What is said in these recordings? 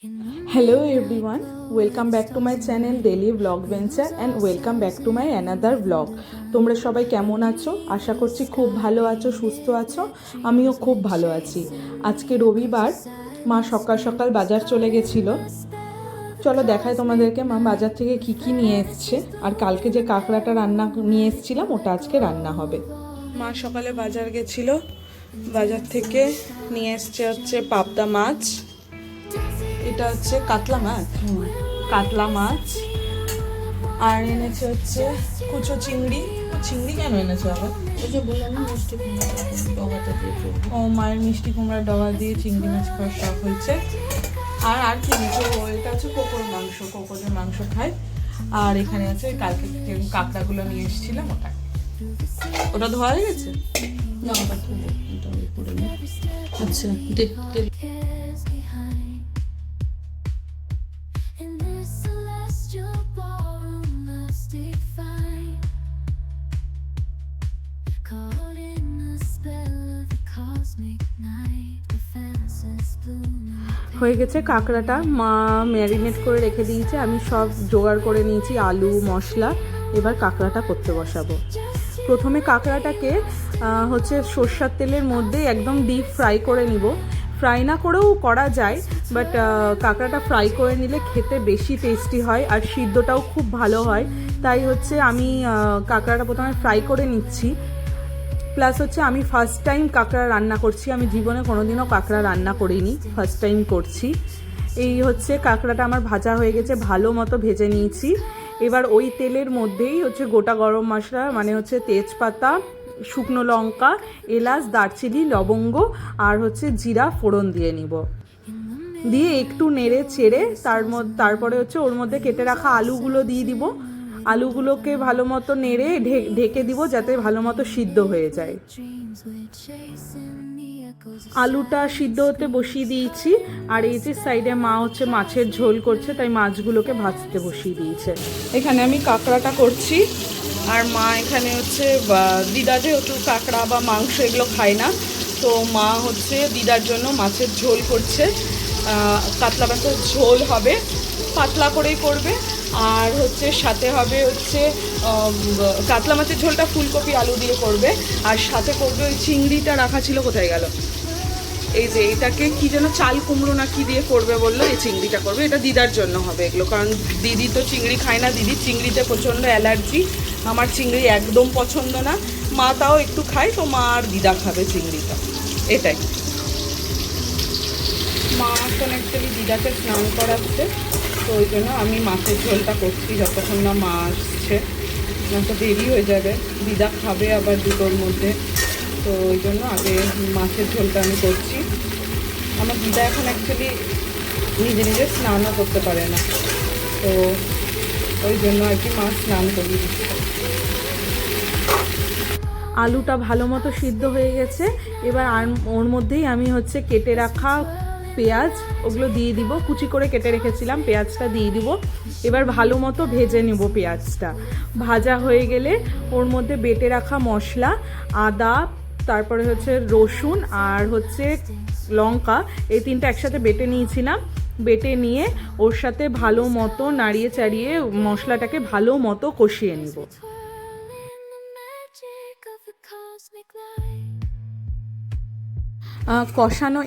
Hello everyone, welcome back to my channel Daily Vlog Venture and welcome back to my another vlog. তোমরা সবাই কেমন আছো? আশা করছি খুব ভালো আছো, সুস্থ আছো। আমিও খুব ভালো আছি। আজকে রবিবার, মা সকাল সকাল বাজার চলে গেছিল। চলো দেখাই তোমাদেরকে মা বাজার থেকে কি নিয়ে এসেছে, আর কালকে যে কাঁকড়াটা রান্না নিয়ে এসেছিলাম ওটা আজকে রান্না হবে। মা সকালে বাজার গেছিল, বাজার থেকে নিয়ে এসেছে হচ্ছে পাবদা মাছ, এটা হচ্ছে কাতলা মাছ, আর এনেছে হচ্ছে কুচো চিংড়ি। চিংড়ি কেন এনেছে আবার? ও মায়ের মিষ্টি কুমড়ার ডগা দিয়ে চিংড়ি মাছ খাওয়ার শখ হয়েছে। আর কি এনেছে? এটা হচ্ছে কোকোরের মাংস খায়। আর এখানে আছে কালকে কাঁকড়াগুলো নিয়ে এসেছিলাম, ওটা ধোয়া হয়ে গেছে। আচ্ছা হয়ে গেছে কাঁকড়াটা, মা ম্যারিনেট করে রেখে দিয়েছে, আমি সব জোগাড় করে নিয়েছি, আলু মশলা। এবার কাঁকড়াটা করতে বসাবো। প্রথমে কাঁকড়াটাকে হচ্ছে সর্ষের তেলের মধ্যে একদম ডিপ ফ্রাই করে নিব। ফ্রাই না করেও করা যায়, বাট কাঁকড়াটা ফ্রাই করে নিলে খেতে বেশি টেস্টি হয় আর সিদ্ধটাও খুব ভালো হয়। তাই হচ্ছে আমি কাঁকড়াটা প্রথমে ফ্রাই করে নিচ্ছি। প্লাস হচ্ছে আমি ফার্স্ট টাইম কাঁকড়া রান্না করছি, আমি জীবনে কোনোদিনও কাঁকড়া রান্না করিনি, ফার্স্ট টাইম করছি। এই হচ্ছে কাঁকড়াটা আমার ভাজা হয়ে গেছে, ভালো মতো ভেজে নিয়েছি। এবার ওই তেলের মধ্যেই হচ্ছে গোটা গরম মশলা, মানে হচ্ছে তেজপাতা, শুকনো লঙ্কা, এলাচ, দারচিনি, লবঙ্গ আর হচ্ছে জিরা ফোড়ন দিয়ে নিব। দিয়ে একটু নেড়ে চেড়ে তারপরে হচ্ছে ওর মধ্যে কেটে রাখা আলুগুলো দিয়ে দিব। আলুগুলোকে ভালো মতো নেড়ে ঢেকে দিব যাতে ভালো মতো সিদ্ধ হয়ে যায়। আলুটা সিদ্ধ হতে বসিয়ে দিয়েছি, আর এই যে সাইডে মা হচ্ছে মাছের ঝোল করছে, তাই মাছগুলোকে ভাজতে বসিয়ে দিয়েছে। এখানে আমি কাঁকড়াটা করছি, আর মা এখানে হচ্ছে দিদা যেহেতু কাঁকড়া বা মাংস এগুলো খায় না, তো মা হচ্ছে দিদার জন্য মাছের ঝোল করছে। কাতলা মাছের ঝোল হবে, পাতলা করেই করবে। আর হচ্ছে সাথে হবে হচ্ছে কাতলা মাছের ঝোলটা ফুলকপি আলু দিয়ে করবে, আর সাথে করবে ওই চিংড়িটা রাখা ছিল, কোথায় গেল, এই যে এটাকে কি যেন চাল কুমড়ো না কি দিয়ে করবে বললো, এই চিংড়িটা করবে। এটা দিদার জন্য হবে এগুলো, কারণ দিদি তো চিংড়ি খায় না, দিদির চিংড়িতে প্রচণ্ড অ্যালার্জি। আমার চিংড়ি একদম পছন্দ না, মা তাও একটু খায়, তো মা আর দিদা খাবে চিংড়িটা, এটাই। মা এখন অ্যাকচুয়ালি দিদাকে স্নান করাচ্ছে, তো ওই জন্য আমি মাছের ঝোলটা করছি যতক্ষণ না মা আসছে, না তো দেরি হয়ে যাবে, দিদা খাবে আবার দুটোর মধ্যে, তো ওই জন্য আগে মাছের ঝোলটা আমি করছি। আমার দিদা এখন অ্যাকচুয়ালি নিজে স্নানও করতে পারে না, তো ওই জন্য আর কি মা স্নান করিয়ে দিচ্ছে। আলুটা ভালো মতো সিদ্ধ হয়ে গেছে, এবার ওর মধ্যেই আমি হচ্ছে কেটে রাখা পেঁয়াজ ওগুলো দিয়ে দিব, কুচি করে কেটে রেখেছিলাম, পেঁয়াজটা দিয়ে দিব। এবার ভালো মতো ভেজে নিব। পেঁয়াজটা ভাজা হয়ে গেলে ওর মধ্যে বেটে রাখা মশলা, আদা, তারপরে হচ্ছে রসুন আর হচ্ছে লঙ্কা, এই তিনটা একসাথে বেটে নিয়েছিলাম। বেটে নিয়ে ওর সাথে ভালো মতো নাড়িয়ে চাড়িয়ে মশলাটাকে ভালো মতো কষিয়ে নিব।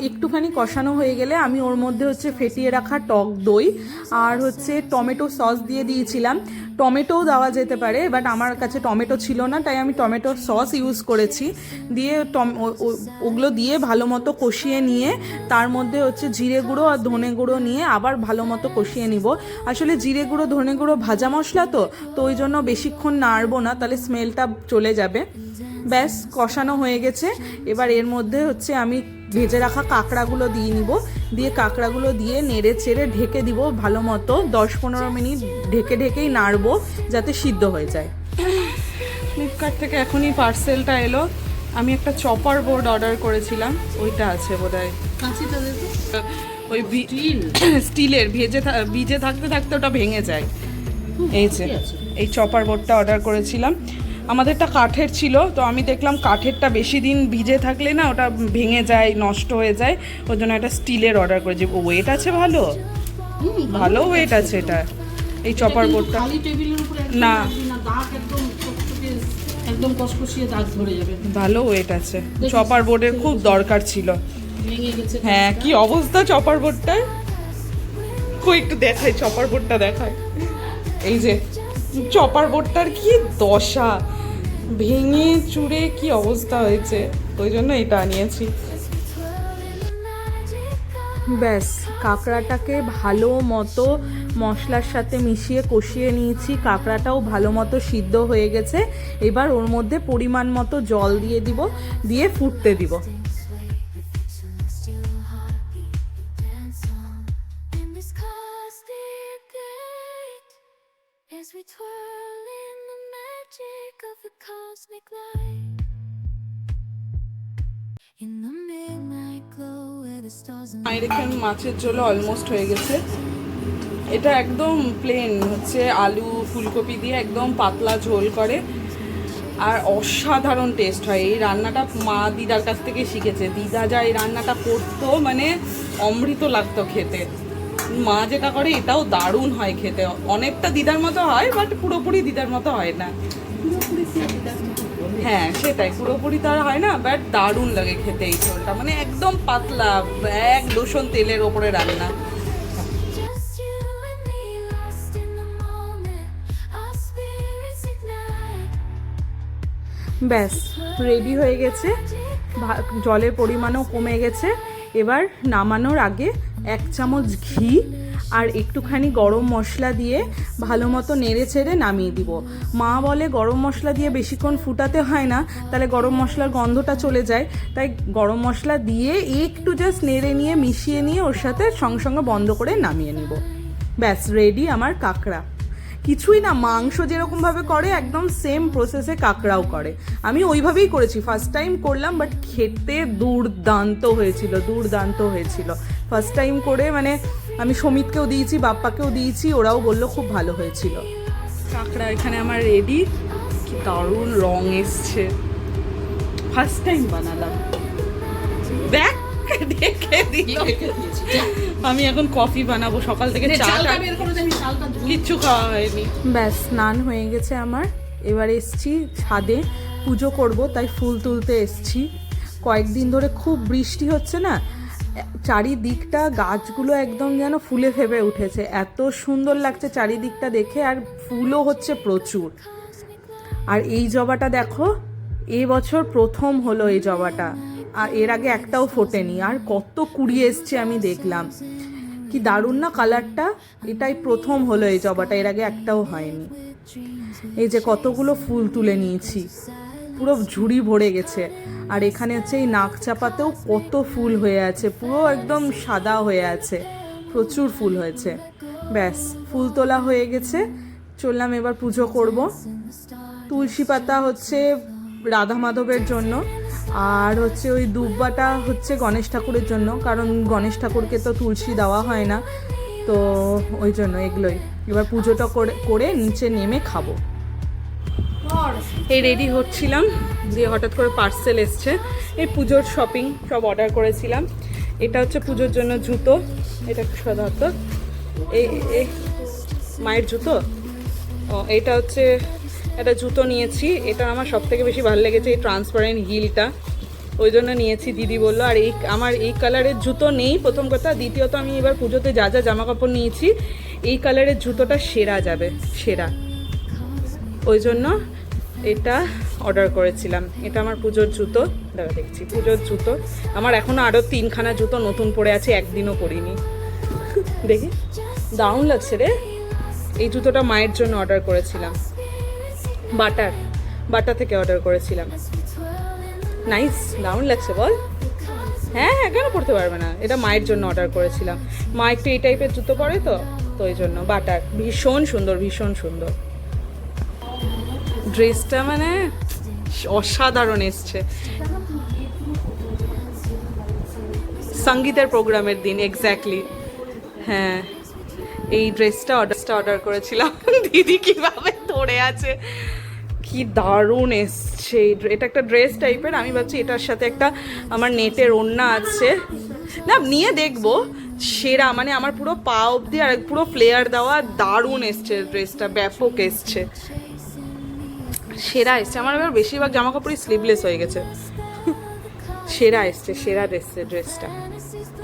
একটুখানি কষানো হয়ে গেলে আমি ওর মধ্যে হচ্ছে ফেটিয়ে রাখা টক দই আর হচ্ছে টমেটো সস দিয়ে দিয়েছিলাম। টমেটোও দেওয়া যেতে পারে, বাট আমার কাছে টমেটো ছিল না, তাই আমি টমেটো সস ইউজ করেছি। দিয়ে ওগুলো দিয়ে ভালো মতো কষিয়ে নিয়ে তার মধ্যে হচ্ছে জিরে গুঁড়ো আর ধনে গুঁড়ো নিয়ে আবার ভালো মতো কষিয়ে নিব। আসলে জিরে গুঁড়ো ধনে গুঁড়ো ভাজা মশলা তো ওই জন্য বেশিক্ষণ নাড়বো না, তাহলে স্মেলটা চলে যাবে। ব্যাস কষানো হয়ে গেছে। এবার এর মধ্যে হচ্ছে আমি ভেজে রাখা কাঁকড়াগুলো দিয়ে নিব, দিয়ে কাঁকড়াগুলো দিয়ে নেড়ে চেড়ে ঢেকে দিব ভালো মতো, 10-15 মিনিট ঢেকেই নাড়বো যাতে সিদ্ধ হয়ে যায়। ফ্লিপকার্ট থেকে এখনই পার্সেলটা এলো। আমি একটা চপার বোর্ড অর্ডার করেছিলাম, ওইটা আছে বোধহয়, ওই স্টিলের, ভিজে থাকতে ওটা ভেঙে যায়। এই যে এই চপার বোর্ডটা অর্ডার করেছিলাম, আমাদেরটা কাঠের ছিল, তো আমি দেখলাম কাঠেরটা বেশি দিন ভিজে থাকলে না ওটা ভেঙে যায়, নষ্ট হয়ে যায়, ওই জন্য একটা স্টিলের অর্ডার করেছি। ওয়েট আছে ভালো, ভালো ওয়েট আছে এটা, এই চপার বোর্ডটা। খালি টেবিলের উপরে না। দাগ একদম টকটকে, একদম কসকসিয়ে দাগ ধরে যাবে। ভালো ওয়েট আছে, চপার বোর্ডের খুব দরকার ছিল। ভেঙে গেছে। হ্যাঁ, কি অবস্থা চপার বোর্ডটার, কই একটু দেখাই, চপার বোর্ডটা দেখায়। এই যে চপার বোর্ডটার কি দশা, ভেঙে চুরে কি অবস্থা হয়েছে, ওই জন্য এটা আনিয়েছি। ব্যাস, কাঁকড়াটাকে ভালো মতো মশলার সাথে মিশিয়ে কষিয়ে নিয়েছি, কাঁকড়াটাও ভালো মতো সিদ্ধ হয়ে গেছে। এবার ওর মধ্যে পরিমাণ মতো জল দিয়ে দিব, দিয়ে ফুটতে দিব। মায়ের এখানে মাছের ঝোল অলমোস্ট হয়ে গেছে। এটা একদম প্লেন হচ্ছে, আলু ফুলকপি দিয়ে একদম পাতলা ঝোল করে, আর অসাধারণ টেস্ট হয়। এই রান্নাটা মা দিদার কাছ থেকে শিখেছে, দিদা যা এই রান্নাটা করতো মানে অমৃত লাগতো খেতে। মা যেটা করে এটাও দারুণ হয় খেতে, অনেকটা দিদার মতো হয়, বাট পুরোপুরি দিদার মতো হয় না। হ্যাঁ সেটাই, পুরোপুরি তার হয় না, বাট দারুণ লাগে খেতে এই ঝোলটা, মানে একদম পাতলা, এক দূষণ তেলের ওপরে রান্না। ব্যাস রেডি হয়ে গেছে, জলের পরিমাণও কমে গেছে। এবার নামানোর আগে 1 চামচ ঘি আর একটুখানি গরম মশলা দিয়ে ভালো মতো নেড়ে ছেড়ে নামিয়ে দিব। মা বলে গরম মশলা দিয়ে বেশিক্ষণ ফুটাতে হয় না, তাহলে গরম মশলার গন্ধটা চলে যায়, তাই গরম মশলা দিয়ে একটু জাস্ট নেড়ে নিয়ে মিশিয়ে নিয়ে ওর সাথে সঙ্গে সঙ্গে বন্ধ করে নামিয়ে নিব। ব্যাস রেডি আমার কাঁকড়া। কিছুই না, মাংস যেরকমভাবে করে একদম সেম প্রসেসে কাঁকড়াও করে। আমি ওইভাবেই করেছি, ফার্স্ট টাইম করলাম, বাট খেতে দুর্দান্ত হয়েছিল, দুর্দান্ত হয়েছিল। ফার্স্ট টাইম করে মানে আমি সমিতকেও দিয়েছি, বাপ্পাকেও দিয়েছি, ওরাও বললো খুব ভালো হয়েছিল। কাঁকড়া এখানে আমার রেডি, কি দারুণ রং এসছে, ফার্স্ট টাইম বানালাম। দেখ দেখে দিল, আমি এখন কফি বানাবো, সকাল থেকে কিচ্ছু খাওয়া হয়নি। ব্যাস স্নান হয়ে গেছে আমার, এবার এসছি ছাদে পুজো করব, তাই ফুল তুলতে এসছি। কয়েকদিন ধরে খুব বৃষ্টি হচ্ছে না, চারিদিকটা গাছগুলো একদম যেন ফুলে ফেপে উঠেছে, এত সুন্দর লাগছে চারিদিকটা দেখে, আর ফুলও হচ্ছে প্রচুর। আর এই জবাটা দেখো, এই বছর প্রথম হলো এই জবাটা, আর এর আগে একটাও ফোটেনি, আর কত কুড়ি এসছে আমি দেখলাম, কি দারুণ না কালারটা। এটাই প্রথম হলো এই জবাটা, এর আগে একটাও হয়নি। এই যে কতগুলো ফুল তুলে নিয়েছি, পুরো ঝুড়ি ভরে গেছে। আর এখানে হচ্ছে এই নাক চাপাতেও কত ফুল হয়ে আছে, পুরো একদম সাদা হয়ে আছে, প্রচুর ফুল হয়েছে। ব্যাস ফুল তোলা হয়ে গেছে, চললাম এবার পুজো করব। তুলসী পাতা হচ্ছে রাধা মাধবের জন্য, আর হচ্ছে ওই দুব্বাটা হচ্ছে গণেশ ঠাকুরের জন্য, কারণ গণেশ ঠাকুরকে তো তুলসী দেওয়া হয় না, তো ওই জন্য এগুলোই। এবার পুজোটা করে নিচে নেমে খাবো। এই রেডি হচ্ছিলাম, দিয়ে হঠাৎ করে পার্সেল এসছে, এই পুজোর শপিং সব অর্ডার করেছিলাম। এটা হচ্ছে পুজোর জন্য জুতো, এটা একটু সাধারণত এই মায়ের জুতো। এটা হচ্ছে একটা জুতো নিয়েছি, এটা আমার সব থেকে বেশি ভালো লেগেছে, এই ট্রান্সপারেন্ট হিলটা, ওই জন্য নিয়েছি। দিদি বললো, আর আমার এই কালারের জুতো নেই প্রথম কথা, দ্বিতীয়ত আমি এবার পুজোতে যা যা জামা কাপড় নিয়েছি এই কালারের জুতোটা সেরা যাবে, সেরা, ওই জন্য এটা অর্ডার করেছিলাম। এটা আমার পুজোর জুতো, দাঁড়া দেখছি, পুজোর জুতো আমার এখনও আরও 3খানা জুতো নতুন পরে আছে, একদিনও পরিনি। দেখি দারুণ লাগছে রে। এই জুতোটা মায়ের জন্য অর্ডার করেছিলাম, বাটা থেকে অর্ডার করেছিলাম। নাইস, দারুণ লাগছে বল। হ্যাঁ হ্যাঁ, কেন পড়তে পারবে না, এটা মায়ের জন্য অর্ডার করেছিলাম। মা একটু এই টাইপের জুতো পরে, তো ওই জন্য বাটার, ভীষণ সুন্দর, ভীষণ সুন্দর। ড্রেসটা মানে অসাধারণ এসছে, সঙ্গীতের প্রোগ্রামের দিন এক্স্যাক্টলি। হ্যাঁ, এই ড্রেসটা অর্ডার করেছিলাম। দিদি কিভাবে ধরে আছে, কি দারুণ এসছে। এটা একটা ড্রেস টাইপের, আমি ভাবছি এটার সাথে একটা আমার নেটের ওড়না আছে, না নিয়ে দেখবো, সেরা, মানে আমার পুরো পা অবধি আর পুরো ফ্লেয়ার দেওয়া, দারুণ এসছে ড্রেসটা, ব্যাপক এসছে, সেরা এসছে। আমার এবার বেশিরভাগ জামা কাপড়ই স্লিভলেস হয়ে গেছে। সেরা এসছে, সেরা এসছে ড্রেসটা।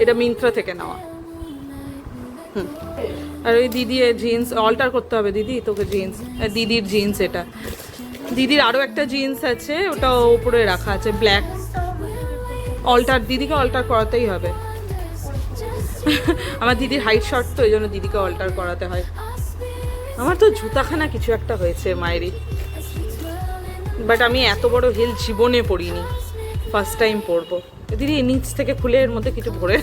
এটা মিন্ত্রা থেকে নেওয়া। আর ওই দিদি জিন্স অল্টার করতে হবে দিদি তোকে, জিন্স দিদির জিন্স, এটা দিদির আরও একটা জিন্স আছে, ওটা উপরে রাখা আছে ব্ল্যাক, অল্টার দিদিকে অল্টার করাতেই হবে। আমার দিদির হাইট শর্ট তো, ওই জন্য দিদিকে অল্টার করাতে হয়। আমার তো জুতাখানা কিছু একটা হয়েছে মায়েরই, বাট আমি এত বড় হিল জীবনে পরিনি, ফার্স্ট টাইম পরবো। দিদি নিচ থেকে খুলে এর মধ্যে কিছু ভরে।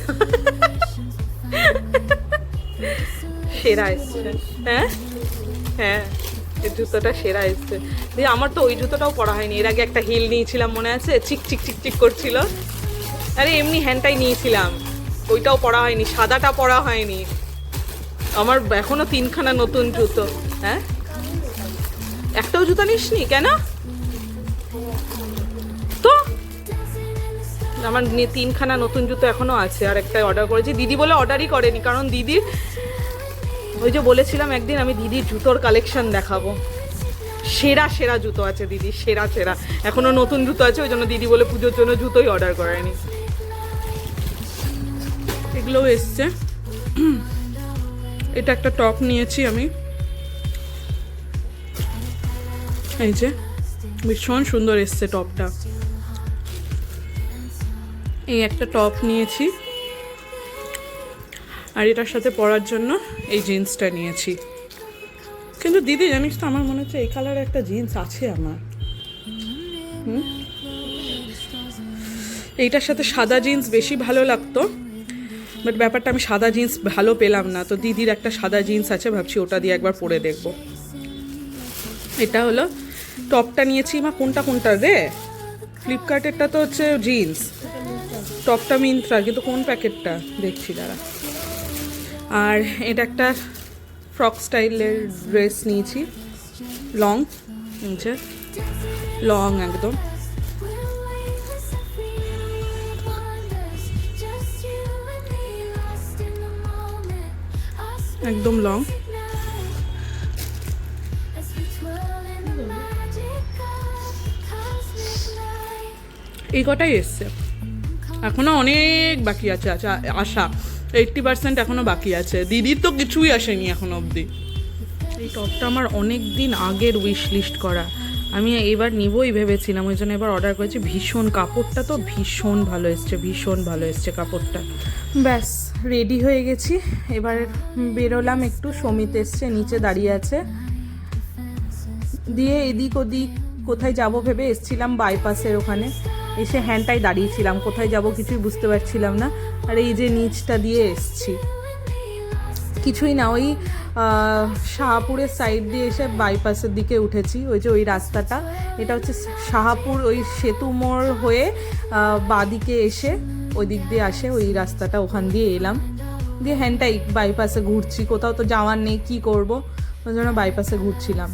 সেরা এসছে, হ্যাঁ হ্যাঁ, এই জুতোটা সেরা এসছে। দিয়ে আমার তো ওই জুতোটাও পরা হয়নি, এর আগে একটা হিল নিয়েছিলাম মনে আছে, চিক চিক চিক চিক করছিল, আরে এমনি হ্যান্ডটাই নিয়েছিলাম, ওইটাও পরা হয়নি, সাদাটা পরা হয়নি। আমার এখনো 3খানা নতুন জুতো। হ্যাঁ, একটাও জুতো নিসনি কেন? তো আমার 3খানা নতুন জুতো এখনো আছে, আর একটা অর্ডার করেছি। দিদি বলে অর্ডারই করেনি, কারণ দিদির ওই যে বলেছিলাম একদিন আমি দিদির জুতোর কালেকশন দেখাবো, সেরা সেরা জুতো আছে দিদি, সেরা সেরা। এখনো নতুন জুতো আছে, ওই জন্য দিদি বলে পুজোর জন্য জুতোই অর্ডার করেনি। এগুলোও এসছে। এটা একটা টপ নিয়েছি আমি, এই যে ভীষণ সুন্দর এসছে টপটা। এই একটা টপ নিয়েছি, আর এটার সাথে পরার জন্য এই জিন্সটা নিয়েছি। কিন্তু দিদি জানিস তো, আমার মনে হচ্ছে এই কালারে একটা জিন্স আছে আমার। এইটার সাথে সাদা জিন্স বেশি ভালো লাগতো, বাট ব্যাপারটা আমি সাদা জিন্স ভালো পেলাম না, তো দিদির একটা সাদা জিন্স আছে, ভাবছি ওটা দিয়ে একবার পরে দেখবো। এটা হলো টপটা নিয়েছি। মা কোনটা কোনটা রে? ফ্লিপকার্টেরটা তো হচ্ছে জিন্স, টপটা মিন্ত্রার, কিন্তু কোন প্যাকেটটা দেখছি দাঁড়া। আর এটা একটা ফ্রক স্টাইলের ড্রেস নিয়েছি, লং, লং একদম। একদম লং। এই কটাই এসছে, এখনো অনেক বাকি আছে। আচ্ছা, আশা 80% এখনো বাকি আছে, দিদির তো কিছুই আসেনি এখনো অবধি। এই টপটা আমার অনেক দিন আগের উইশ লিস্ট করা, আমি এবার নিবই ভেবেছিলাম, ওই জন্য এবার অর্ডার করেছি। ভীষণ কাপড়টা তো ভীষণ ভালো এসছে, ভীষণ ভালো এসছে কাপড়টা। ব্যাস রেডি হয়ে গেছি, এবার বেরোলাম একটু। সমিত এসছে, নিচে দাঁড়িয়ে আছে। দিয়ে এদিক ওদিক কোথায় যাব ভেবে এসছিলাম বাইপাসের ওখানে, এসে হ্যান্ডটাই দাঁড়িয়েছিলাম, কোথায় যাব কিছুই বুঝতে পারছিলাম না। আর এই যে নিচটা দিয়ে এসছি, কিছুই না, ওই শাহাপুরের সাইড দিয়ে এসে বাইপাসের দিকে উঠেছি। ওই যে ওই রাস্তাটা, এটা হচ্ছে শাহাপুর, ওই সেতু মোড় হয়ে বাঁদিকে এসে ওই দিক দিয়ে আসে ওই রাস্তাটা, ওখান দিয়ে এলাম। দিয়ে হ্যান্ডটাই বাইপাসে ঘুরছি, কোথাও তো যাওয়ার নেই, কী করব, ওই জন্য বাইপাসে ঘুরছিলাম।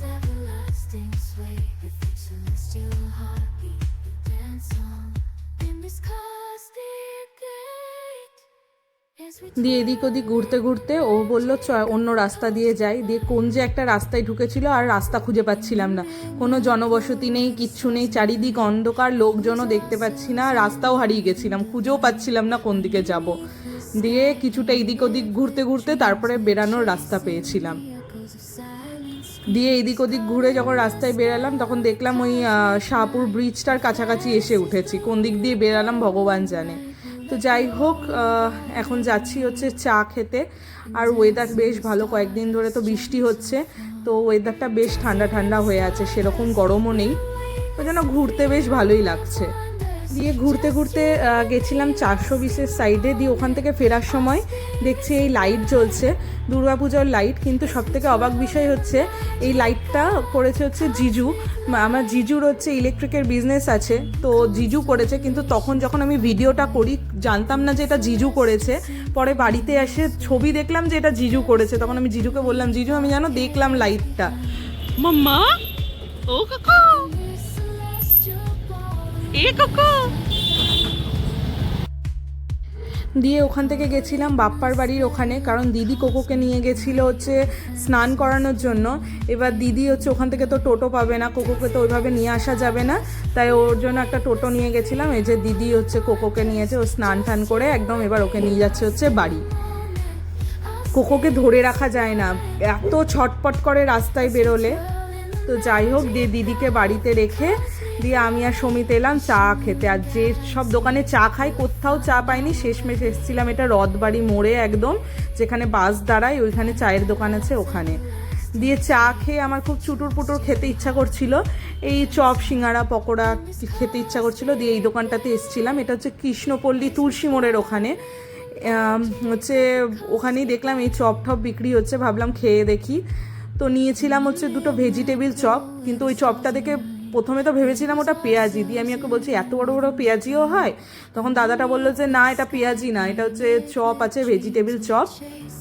দিয়ে এদিক ওদিক ঘুরতে ঘুরতে ও বললো অন্য রাস্তা দিয়ে যাই। দিয়ে কোন যে একটা রাস্তায় ঢুকেছিল, আর রাস্তা খুঁজে পাচ্ছিলাম না, কোনো জনবসতি নেই, কিচ্ছু নেই, চারিদিক অন্ধকার, লোকজনও দেখতে পাচ্ছি না, রাস্তাও হারিয়ে গেছিলাম, খুঁজেও পাচ্ছিলাম না কোন দিকে যাব। দিয়ে কিছুটা এদিক ওদিক ঘুরতে ঘুরতে তারপরে বেরানোর রাস্তা পেয়েছিলাম। দিয়ে এদিক ওদিক ঘুরে যখন রাস্তায় বেরালাম, তখন দেখলাম ওই শাহপুর ব্রিজটার কাছাকাছি এসে উঠেছি। কোন দিক দিয়ে বেরালাম ভগবান জানে। তো যাই হোক, এখন যাচ্ছি হচ্ছে চা খেতে। আর ওয়েদার বেশ ভালো, কয়েকদিন ধরে তো বৃষ্টি হচ্ছে, তো ওয়েদারটা বেশ ঠান্ডা ঠান্ডা হয়ে আছে, সেরকম গরমও নেই, ওই জন্য ঘুরতে বেশ ভালোই লাগছে। দিয়ে ঘুরতে ঘুরতে গেছিলাম 420-এর সাইডে। দিয়ে ওখান থেকে ফেরার সময় দেখছি এই লাইট জ্বলছে, দুর্গাপুজোর লাইট। কিন্তু সবথেকে অবাক বিষয় হচ্ছে এই লাইটটা করেছে হচ্ছে জিজু। আমার জিজুর হচ্ছে ইলেকট্রিকের বিজনেস আছে, তো জিজু করেছে। কিন্তু তখন যখন আমি ভিডিওটা করি জানতাম না যে এটা জিজু করেছে। পরে বাড়িতে এসে ছবি দেখলাম যে এটা জিজু করেছে, তখন আমি জিজুকে বললাম, জিজু আমি জানো দেখলাম লাইটটা। মাম্মা, ও কাকা, এ কাকা। দিয়ে ওখান থেকে গেছিলাম বাপ্পার বাড়ির ওখানে, কারণ দিদি কোকোকে নিয়ে গেছিল হচ্ছে স্নান করানোর জন্য। এবার দিদি হচ্ছে ওখান থেকে তো টোটো পাবে না, কোকোকে তো ওইভাবে নিয়ে আসা যাবে না, তাই ওর জন্য একটা টোটো নিয়ে গেছিলাম। এই যে দিদি হচ্ছে কোকোকে নিয়েছে, ও স্নান টান করে একদম এবার ওকে নিয়ে যাচ্ছে হচ্ছে বাড়ি। কোকোকে ধরে রাখা যায় না, এত ছটপট করে রাস্তায় বেরোলে। তো যাই হোক, দিয়ে দিদিকে বাড়িতে রেখে দিয়ে আমি আর সমিত এলাম চা খেতে। আর যে সব দোকানে চা খাই কোথাও চা পাইনি, শেষমেশ এসেছিলাম এটা রথবাড়ি মোড়ে একদম, যেখানে বাস দাঁড়ায় ওইখানে চায়ের দোকান আছে ওখানে। দিয়ে চা খেয়ে আমার খুব চুটুর পুটুর খেতে ইচ্ছা করছিল, এই চপ সিঙ্গারা পকোড়া খেতে ইচ্ছা করছিল। দিয়ে এই দোকানটাতে এসেছিলাম, এটা হচ্ছে কৃষ্ণপল্লী তুলসী মোড়ের ওখানে। হচ্ছে ওখানেই দেখলাম এই চপ টপ বিক্রি হচ্ছে, ভাবলাম খেয়ে দেখি। তো নিয়েছিলাম হচ্ছে দুটো ভেজিটেবিল চপ, কিন্তু ওই চপটা দেখে প্রথমে তো ভেবেছিলাম ওটা পেঁয়াজি। দিয়ে আমি ওকে বলছি এত বড় বড় পেঁয়াজিও হয়? তখন দাদাটা বললো যে না, এটা পেঁয়াজি না, এটা হচ্ছে চপ আছে, ভেজিটেবিল চপ।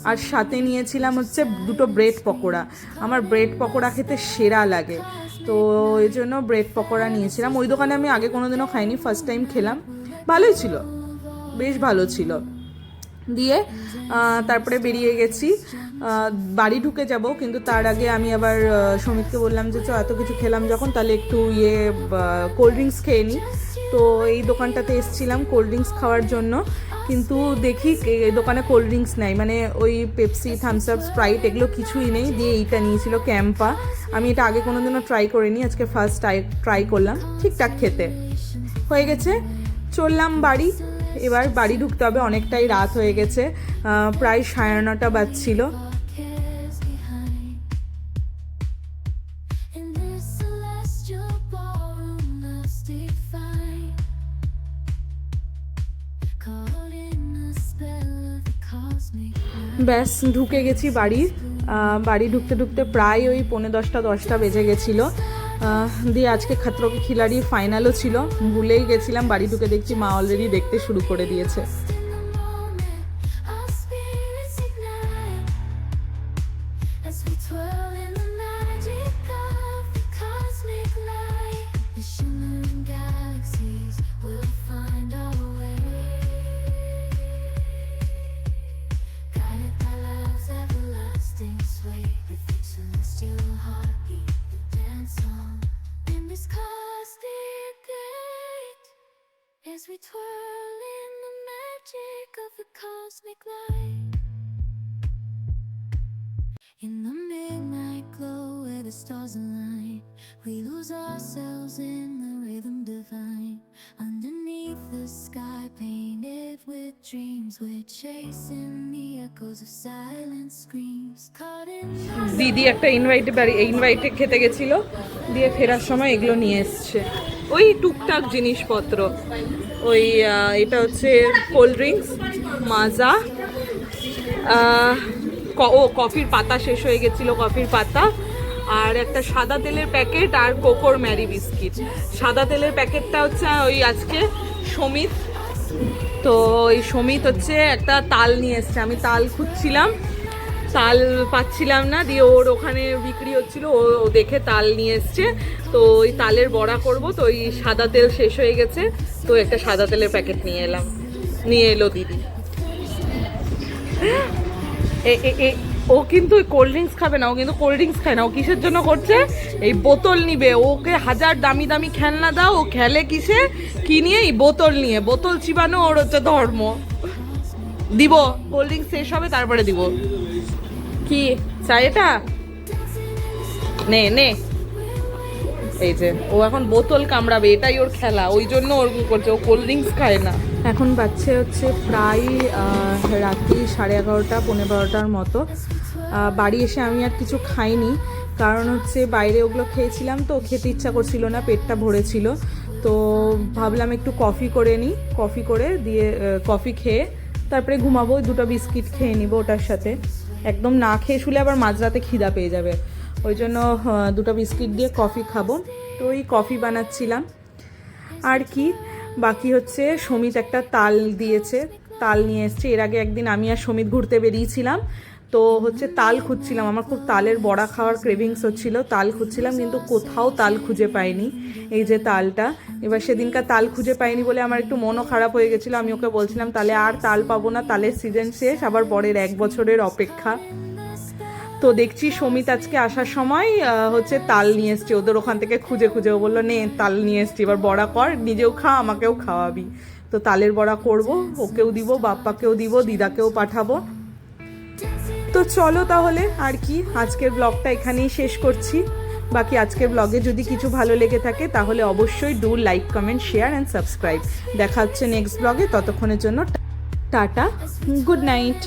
আর সাথে নিয়েছিলাম হচ্ছে দুটো ব্রেড পকোড়া। আমার ব্রেড পকোড়া খেতে সেরা লাগে, তো এই জন্য ব্রেড পকোড়া নিয়েছিলাম। ওই দোকানে আমি আগে কোনোদিনও খাইনি, ফার্স্ট টাইম খেলাম, ভালোই ছিল, বেশ ভালো ছিল। দিয়ে তারপরে বেরিয়ে গেছি, বাড়ি ঢুকে যাব, কিন্তু তার আগে আমি আবার সমিতকে বললাম যে এত কিছু খেলাম যখন, তাহলে একটু কোল্ড ড্রিঙ্কস খেয়ে নিই। তো এই দোকানটাতে এসেছিলাম কোল্ড ড্রিঙ্কস খাওয়ার জন্য, কিন্তু দেখি এই দোকানে কোল্ড ড্রিঙ্কস নেই, মানে ওই পেপসি, থামস আপ, স্প্রাইট এগুলো কিছুই নেই। দিয়ে এইটা নিয়েছিল ক্যাম্পা, আমি এটা আগে কোনোদিনও ট্রাই করিনি, আজকে ফার্স্ট ট্রাই করলাম, ঠিকঠাক খেতে হয়ে গেছে। চললাম বাড়ি, এবার বাড়ি ঢুকতে হবে, অনেকটাই রাত হয়ে গেছে, প্রায় 9:30 বাজছিল। ব্যাস ঢুকে গেছি বাড়ি। বাড়ি ঢুকতে ঢুকতে প্রায় ওই 9:45 বেজে গেছিলো। দিয়ে আজকে খাতরো কি খিলাড়ি ফাইনালও ছিল, ভুলেই গেছিলাম। বাড়ি ঢুকে দেখছি মা অলরেডি দেখতে শুরু করে দিয়েছে। As we twirl in the magic of the cosmic light, in the midnight glow where the stars align, we lose ourselves in the rhythm divine. Underneath the sky painted with dreams, we're chasing the echoes of silent screams, caught in দিদি একটা ইনভাইটে খেতে গেছিল, দিয়ে ফেরার সময় এগুলো নিয়ে এসছে, ওই টুকটাক জিনিসপত্র। ওই এটা হচ্ছে কোল্ড ড্রিঙ্কস, মাজা, কফির পাতা শেষ হয়ে গেছিলো, কফির পাতা, আর একটা সাদা তেলের প্যাকেট, আর কোকোর ম্যারি বিস্কিট। সাদা তেলের প্যাকেটটা হচ্ছে ওই আজকে সমিত, তো ওই সমিত হচ্ছে একটা তাল নিয়ে এসছে, আমি তাল খুঁজছিলাম, তাল পাচ্ছিলাম না, দিয়ে ওর ওখানে বিক্রি হচ্ছিল, ও দেখে তাল নিয়ে এসছে। তো ওই তালের বড়া করব, তো ওই সাদা তেল শেষ হয়ে গেছে, তো একটা সাদা তেলের প্যাকেট নিয়ে এলো দিদি। ও কিন্তু কোল্ড ড্রিঙ্কস খাবে না, ও কিন্তু কোল্ড ড্রিঙ্কস খায় না। ও কিসের জন্য করছে, এই বোতল নিবে। ওকে 1000 দামি দামি খেলনা দাও, ও খেলে কিসে, কি নিয়ে, এই বোতল নিয়ে। বোতল চিবানো ওর হচ্ছে ধর্ম। দিব, কোল্ড ড্রিঙ্কস শেষ হবে তারপরে দিব। কি চাই এটা, নে নে। এই যে ও এখন বোতল কামড়াবে, এটাই ওর খেলা, ওই জন্য ওর করছে, ও কোল্ড ড্রিঙ্কস খায় না। এখন বাচ্চা হচ্ছে প্রায় রাত্রি 11:30 12:15 মতো। বাড়ি এসে আমি আর কিছু খাইনি, কারণ হচ্ছে বাইরে ওগুলো খেয়েছিলাম, তো খেতে ইচ্ছা করছিল না, পেটটা ভরেছিল। তো ভাবলাম একটু কফি করে নিই, কফি করে দিয়ে কফি খেয়ে তারপরে ঘুমাবো। 2টা বিস্কিট খেয়ে নিব ওটার সাথে, একদম না খেয়ে শুলে আবার মাঝরাতে খিদা পেয়ে যাবে, ওই জন্য 2টা বিস্কিট দিয়ে কফি খাবো। তো ওই কফি বানাচ্ছিলাম আর কি। বাকি হচ্ছে সমিত একটা তাল দিয়েছে, তাল নিয়ে এসছে। এর আগে একদিন আমি আর সমিত ঘুরতে বেরিয়েছিলাম, তো হচ্ছে তাল খুঁজছিলাম, আমার খুব তালের বড়া খাওয়ার ক্রেভিংস হচ্ছিল, তাল খুঁজছিলাম কিন্তু কোথাও তাল খুঁজে পাইনি। এই যে তালটা, এবার সেদিনকার তাল খুঁজে পাইনি বলে আমার একটু মনও খারাপ হয়ে গেছিলো। আমি ওকে বলছিলাম তাহলে আর তাল পাবো না, তালের সিজন শেষ, আবার পরের 1 বছরের অপেক্ষা। তো দেখছি সমিত আজকে আসার সময় হচ্ছে তাল নিয়ে এসছে ওদের ওখান থেকে খুঁজে খুঁজে। ও বললো নে তাল নিয়ে এসছি, এবার বড়া কর, নিজেও খা আমাকেও খাওয়াবি। তো তালের বড়া করব, ওকেও দিব, বাপ্পাকেও দিব, দিদাকেও পাঠাবো। তো চলো তাহলে আর কি, আজকের ব্লগটা এখানেই শেষ করছি। বাকি আজকের ব্লগে যদি কিছু ভালো লেগে থাকে তাহলে অবশ্যই do like, comment, share and subscribe. দেখা হচ্ছে নেক্সট ব্লগে, ততক্ষণের জন্য টাটা, গুড নাইট।